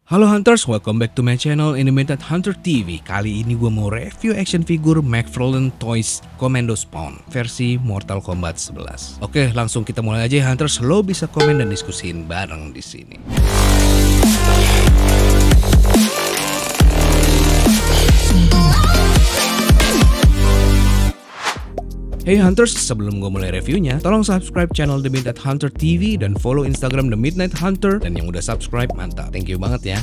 Halo Hunters, welcome back to my channel Animated Hunter TV. Kali ini gue mau review action figure McFarlane Toys Commando Spawn versi Mortal Kombat 11. Oke, langsung kita mulai aja ya Hunters. Lo bisa komen dan diskusin bareng di sini. Hey Hunters, sebelum gue mulai reviewnya, tolong subscribe channel The Midnight Hunter TV dan follow Instagram The Midnight Hunter. Dan yang udah subscribe, mantap. Thank you banget ya.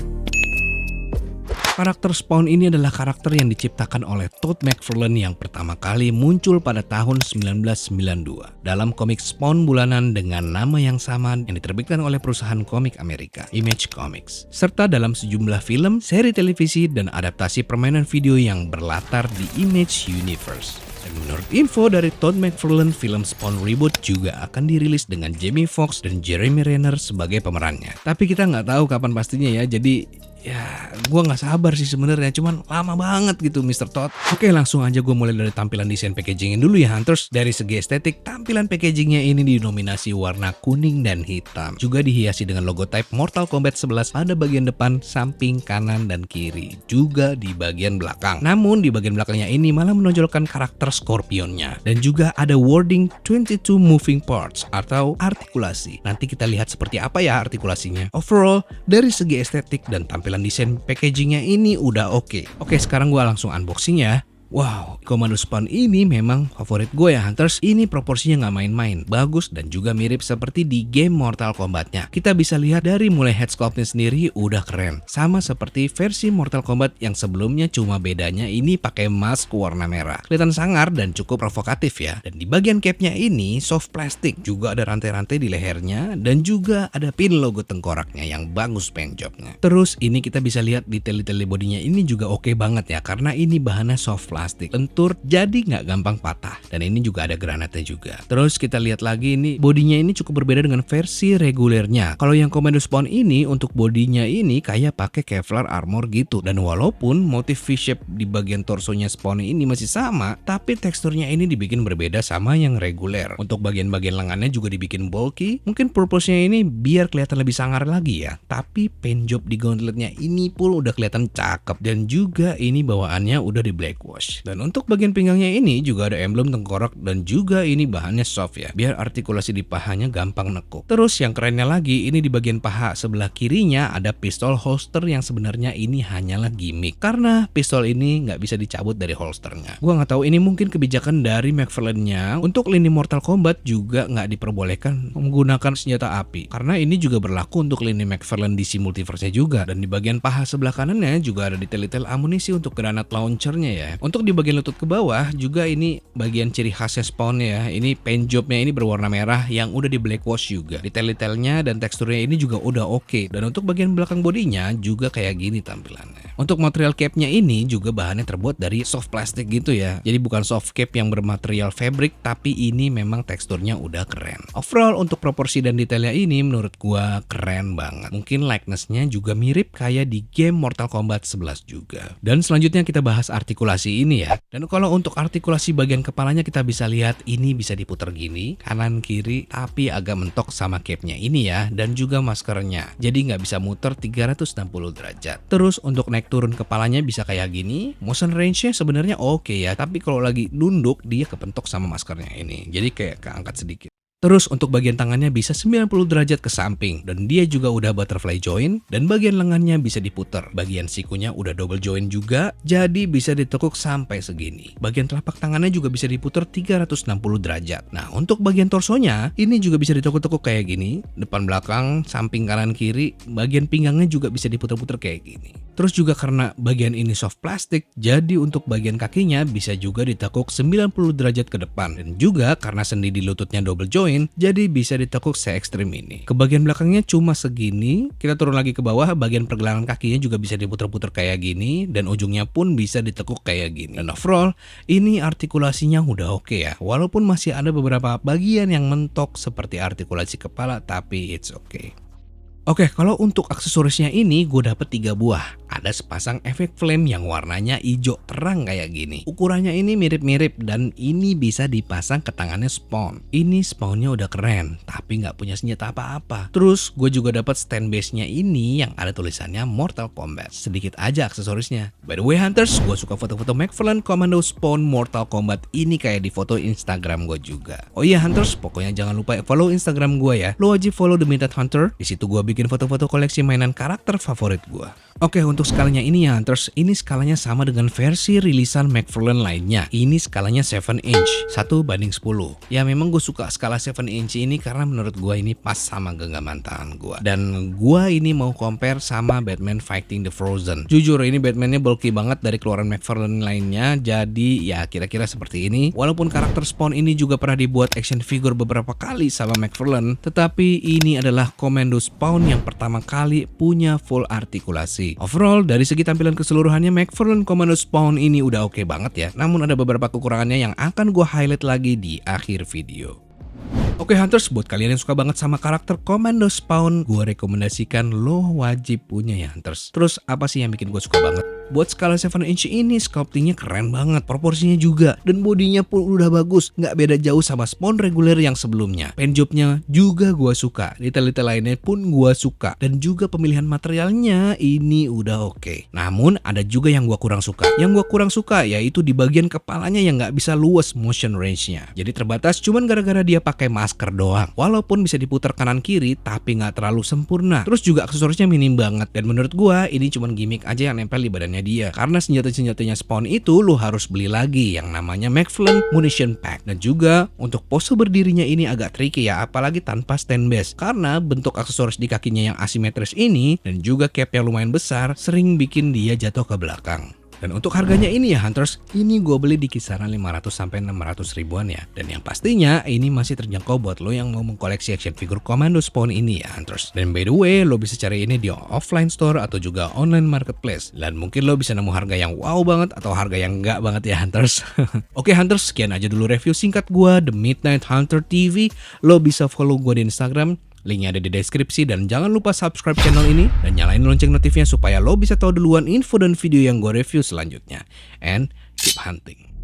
Karakter Spawn ini adalah karakter yang diciptakan oleh Todd McFarlane yang pertama kali muncul pada tahun 1992 dalam komik Spawn bulanan dengan nama yang sama yang diterbitkan oleh perusahaan komik Amerika, Image Comics, serta dalam sejumlah film, seri televisi, dan adaptasi permainan video yang berlatar di Image Universe. Dan menurut info dari Todd McFarlane, film Spawn Reboot juga akan dirilis dengan Jamie Foxx dan Jeremy Renner sebagai pemerannya. Tapi kita nggak tahu kapan pastinya ya, jadi ya gue nggak sabar sih sebenarnya, cuman lama banget gitu Mr. Todd. Oke, langsung aja gue mulai dari tampilan desain packagingnya dulu ya Hunters. Dari segi estetik, tampilan packagingnya ini didominasi warna kuning dan hitam. Juga dihiasi dengan logo type Mortal Kombat 11 pada bagian depan, samping, kanan, dan kiri. Juga di bagian belakang. Namun di bagian belakangnya ini malah menonjolkan karakter Scorpionnya. Dan juga ada wording 22 moving parts atau artikulasi. Nanti kita lihat seperti apa ya artikulasinya. Overall, dari segi estetik dan tampilan desain packagingnya ini udah oke. Oke, sekarang gua langsung unboxing ya. Wow, Commando Spawn ini memang favorit gue ya Hunters. Ini proporsinya nggak main-main, bagus dan juga mirip seperti di game Mortal Kombat-nya. Kita bisa lihat dari mulai head sculptnya sendiri udah keren, sama seperti versi Mortal Kombat yang sebelumnya, cuma bedanya ini pakai mask warna merah. Kelihatan sangar dan cukup provokatif ya. Dan di bagian capnya ini soft plastic, juga ada rantai-rantai di lehernya dan juga ada pin logo tengkoraknya yang bagus paint jobnya. Terus ini kita bisa lihat detail-detail di bodinya ini juga oke banget ya, karena ini bahannya soft plastik, lentur, jadi nggak gampang patah. Dan ini juga ada granatnya juga. Terus kita lihat lagi, ini bodinya ini cukup berbeda dengan versi regulernya. Kalau yang Commando Spawn ini untuk bodinya ini kayak pakai Kevlar armor gitu. Dan walaupun motif V-shape di bagian torsonya Spawn ini masih sama, tapi teksturnya ini dibikin berbeda sama yang reguler. Untuk bagian-bagian lengannya juga dibikin bulky. Mungkin purpose-nya ini biar kelihatan lebih sangar lagi ya. Tapi paint job di gauntletnya ini pun udah kelihatan cakep. Dan juga ini bawaannya udah di black wash. Dan untuk bagian pinggangnya ini juga ada emblem tengkorak dan juga ini bahannya soft ya, biar artikulasi di pahanya gampang nekuk. Terus yang kerennya lagi, ini di bagian paha sebelah kirinya ada pistol holster yang sebenarnya ini hanyalah gimmick, karena pistol ini nggak bisa dicabut dari holsternya. Gua nggak tahu ini mungkin kebijakan dari McFarlane-nya. Untuk lini Mortal Kombat juga nggak diperbolehkan menggunakan senjata api, karena ini juga berlaku untuk lini McFarlane DC Multiverse-nya juga. Dan di bagian paha sebelah kanannya juga ada detail-detail amunisi untuk granat launcher-nya ya. Untuk di bagian lutut ke bawah juga ini bagian ciri khasnya Spawn ya. Ini paint jobnya ini berwarna merah yang udah di black wash juga. Detail-detailnya dan teksturnya ini juga udah oke. Dan untuk bagian belakang bodinya juga kayak gini tampilannya. Untuk material capnya ini juga bahannya terbuat dari soft plastic gitu ya. Jadi bukan soft cap yang bermaterial fabric, tapi ini memang teksturnya udah keren. Overall untuk proporsi dan detailnya ini menurut gua keren banget. Mungkin likeness-nya juga mirip kayak di game Mortal Kombat 11 juga. Dan selanjutnya kita bahas artikulasi ini ya. Dan kalau untuk artikulasi bagian kepalanya kita bisa lihat ini bisa diputar gini, kanan kiri, tapi agak mentok sama capnya ini ya, dan juga maskernya. Jadi nggak bisa muter 360 derajat. Terus untuk naik turun kepalanya bisa kayak gini. Motion range-nya sebenarnya oke ya, tapi kalau lagi nunduk dia kepentok sama maskernya ini. Jadi kayak keangkat sedikit. Terus untuk bagian tangannya bisa 90 derajat ke samping, dan dia juga udah butterfly joint, dan bagian lengannya bisa diputar. Bagian sikunya udah double joint juga, jadi bisa ditekuk sampai segini. Bagian telapak tangannya juga bisa diputar 360 derajat. Nah, untuk bagian torsonya ini juga bisa ditekuk-tekuk kayak gini, depan belakang, samping kanan kiri, bagian pinggangnya juga bisa diputar-putar kayak gini. Terus juga karena bagian ini soft plastik, jadi untuk bagian kakinya bisa juga ditekuk 90 derajat ke depan. Dan juga karena sendi di lututnya double joint, jadi bisa ditekuk se-ekstrim ini. Ke bagian belakangnya cuma segini, kita turun lagi ke bawah, bagian pergelangan kakinya juga bisa diputar-putar kayak gini, dan ujungnya pun bisa ditekuk kayak gini. Dan overall, ini artikulasinya udah oke ya, walaupun masih ada beberapa bagian yang mentok seperti artikulasi kepala, tapi it's okay. Oke, kalau untuk aksesorisnya ini gue dapet 3 buah. ada sepasang efek flame yang warnanya hijau terang kayak gini. Ukurannya ini mirip-mirip dan ini bisa dipasang ke tangannya Spawn. Ini Spawnnya udah keren, tapi nggak punya senjata apa-apa. Terus gue juga dapat stand base-nya ini yang ada tulisannya Mortal Kombat. Sedikit aja aksesorisnya. By the way Hunters, gue suka foto-foto McFarlane Commando Spawn Mortal Kombat ini kayak di foto Instagram gue juga. Oh iya Hunters, pokoknya jangan lupa follow Instagram gue ya. Lo wajib follow The Midnight Hunter. Di situ gue bikin foto-foto koleksi mainan karakter favorit gue. Oke, untuk skalanya ini ya Hunters, ini skalanya sama dengan versi rilisan McFarlane lainnya. Ini skalanya 7 inch, 1:10. Ya memang gue suka skala 7 inch ini karena menurut gue ini pas sama genggaman tangan gue. Dan gue ini mau compare sama Batman Fighting the Frozen. Jujur ini Batmannya bulky banget dari keluaran McFarlane lainnya, jadi ya kira-kira seperti ini. Walaupun karakter Spawn ini juga pernah dibuat action figure beberapa kali sama McFarlane, tetapi ini adalah Commando Spawn yang pertama kali punya full artikulasi. Overall, dari segi tampilan keseluruhannya McFarlane Commando Spawn ini udah oke banget ya. Namun ada beberapa kekurangannya yang akan gue highlight lagi di akhir video. Oke Hunters, buat kalian yang suka banget sama karakter Commando Spawn, gue rekomendasikan lo wajib punya ya Hunters. Terus apa sih yang bikin gue suka banget? Buat skala 7 inch ini sculptingnya keren banget, proporsinya juga, dan bodinya pun udah bagus, nggak beda jauh sama Spawn reguler yang sebelumnya. Paintjobnya juga gue suka, detail-detail lainnya pun gue suka, dan juga pemilihan materialnya ini udah oke. Namun ada juga yang gue kurang suka. Yang gue kurang suka yaitu di bagian kepalanya yang nggak bisa luas motion range-nya. Jadi terbatas cuman gara-gara dia pakai masker doang. Walaupun bisa diputar kanan kiri, tapi nggak terlalu sempurna. Terus juga aksesorisnya minim banget, dan menurut gue ini cuman gimmick aja yang nempel di badannya dia. Karena senjata-senjatanya Spawn itu lo harus beli lagi yang namanya McFarlane Munition Pack. Dan juga untuk pose berdirinya ini agak tricky ya, apalagi tanpa stand base. Karena bentuk aksesoris di kakinya yang asimetris ini dan juga cap yang lumayan besar sering bikin dia jatuh ke belakang. Dan untuk harganya ini ya Hunters, ini gue beli di kisaran 500-600 ribuan ya. Dan yang pastinya ini masih terjangkau buat lo yang mau mengkoleksi action figure Commando Spawn ini ya Hunters. Dan by the way, lo bisa cari ini di offline store atau juga online marketplace. Dan mungkin lo bisa nemu harga yang wow banget atau harga yang enggak banget ya Hunters. Oke Hunters, sekian aja dulu review singkat gue The Midnight Hunter TV. Lo bisa follow gue di Instagram. Linknya ada di deskripsi, dan jangan lupa subscribe channel ini dan nyalain lonceng notifnya supaya lo bisa tahu duluan info dan video yang gue review selanjutnya. And keep hunting.